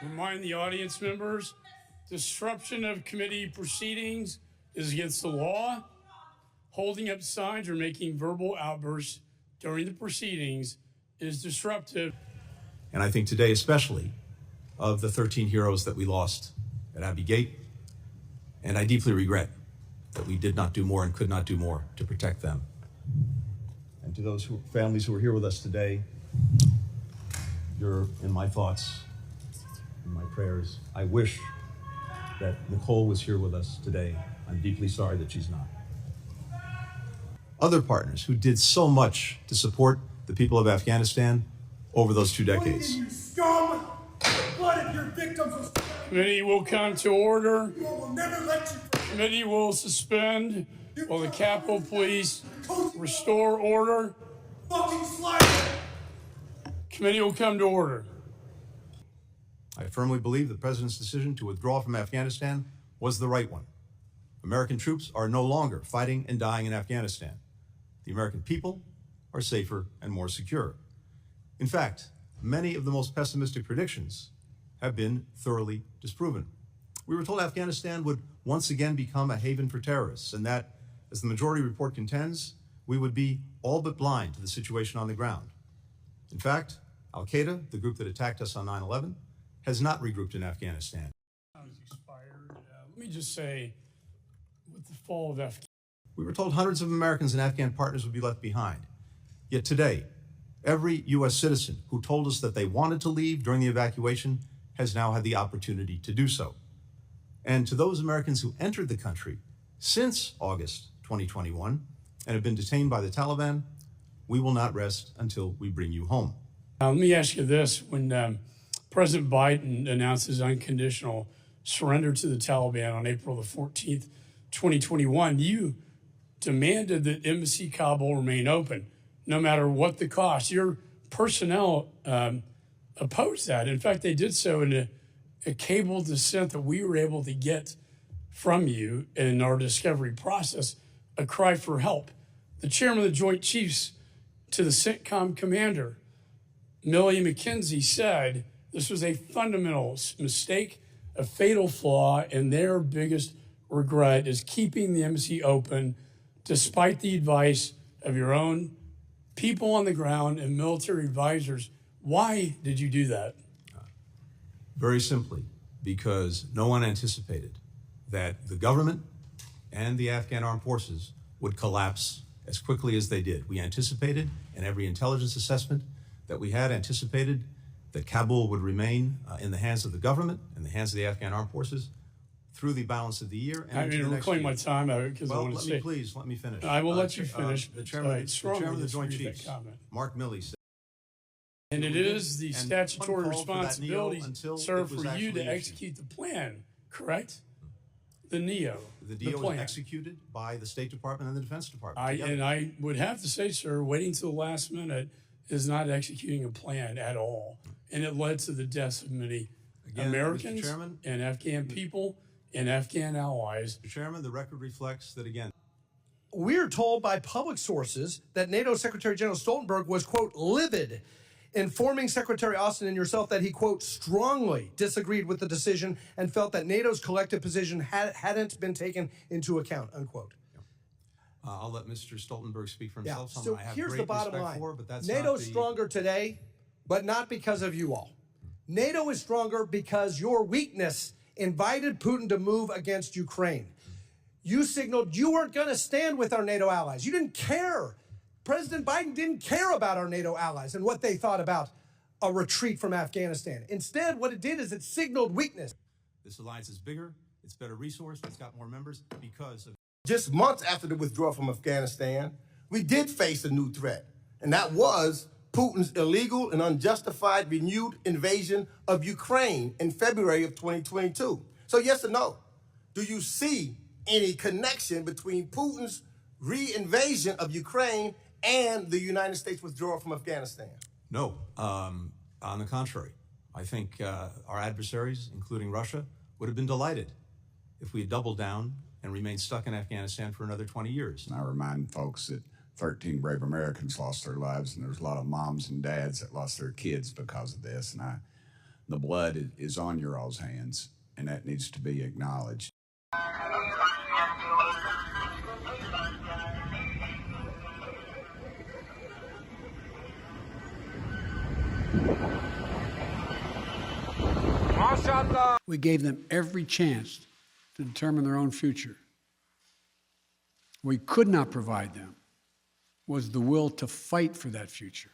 Remind the audience members, disruption of committee proceedings is against the law. Holding up signs or making verbal outbursts during the proceedings is disruptive. And I think today especially of the 13 heroes that we lost at Abbey Gate. And I deeply regret that we did not do more and could not do more to protect them. And to those families who are here with us today, you're in my thoughts, in my prayers. I wish that Nicole was here with us today. I'm deeply sorry that she's not. Other partners who did so much to support the people of Afghanistan over those 2 decades. You scum! The blood of your victims was... Committee will come to order. We will never let you... Committee will suspend while the Capitol Police restore order. Fucking slide! Committee will come to order. I firmly believe the President's decision to withdraw from Afghanistan was the right one. American troops are no longer fighting and dying in Afghanistan. The American people are safer and more secure. In fact, many of the most pessimistic predictions have been thoroughly disproven. We were told Afghanistan would once again become a haven for terrorists, and that, as the majority report contends, we would be all but blind to the situation on the ground. In fact, Al-Qaeda, the group that attacked us on 9/11, has not regrouped in Afghanistan. Let me just say, with the fall of Afghanistan, we were told hundreds of Americans and Afghan partners would be left behind. Yet today, every U.S. citizen who told us that they wanted to leave during the evacuation has now had the opportunity to do so. And to those Americans who entered the country since August 2021 and have been detained by the Taliban, we will not rest until we bring you home. Let me ask you this. When President Biden announced his unconditional surrender to the Taliban on April the 14th, 2021, you demanded that Embassy Kabul remain open, no matter what the cost. Your personnel opposed that. In fact, they did so in a cabled dissent that we were able to get from you in our discovery process, a cry for help. The chairman of the Joint Chiefs to the CENTCOM commander, Millie McKenzie, said this was a fundamental mistake, a fatal flaw, and their biggest regret is keeping the embassy open despite the advice of your own people on the ground and military advisors. Why did you do that? Very simply, because no one anticipated that the government and the Afghan armed forces would collapse as quickly as they did. We anticipated, and every intelligence assessment that we had anticipated, that Kabul would remain in the hands of the government and the hands of the Afghan armed forces through the balance of the year. And I mean, reclaim my time because I want to say. Please let me finish. I will let you finish. The chairman of the Joint Chiefs, Mark Milley, said. And it is the statutory responsibility, sir, for you to execute the plan, correct? The NEO. The deal was executed by the State Department and the Defense Department. And I would have to say, sir, waiting till the last minute is not executing a plan at all. And it led to the deaths of many Americans and Afghan people and Afghan allies. Mr. Chairman, the record reflects that, again, we're told by public sources that NATO Secretary General Stoltenberg was, quote, livid, informing Secretary Austin and yourself that he, quote, strongly disagreed with the decision and felt that NATO's collective position hadn't been taken into account, unquote. I'll let Mr. Stoltenberg speak for himself. So here's the bottom line. NATO's stronger today, but not because of you all. NATO is stronger because your weakness invited Putin to move against Ukraine. You signaled you weren't going to stand with our NATO allies. You didn't care. President Biden didn't care about our NATO allies and what they thought about a retreat from Afghanistan. Instead, what it did is it signaled weakness. This alliance is bigger, it's better resourced, it's got more members because of... Just months after the withdrawal from Afghanistan, we did face a new threat, and that was Putin's illegal and unjustified renewed invasion of Ukraine in February of 2022. So yes or no, do you see any connection between Putin's re-invasion of Ukraine and the United States withdrawal from Afghanistan? No, on the contrary. I think our adversaries, including Russia, would have been delighted if we had doubled down and remained stuck in Afghanistan for another 20 years. And I remind folks that 13 brave Americans lost their lives, and there's a lot of moms and dads that lost their kids because of this. And I the blood is on your all's hands, and that needs to be acknowledged. We gave them every chance to determine their own future. What we could not provide them was the will to fight for that future.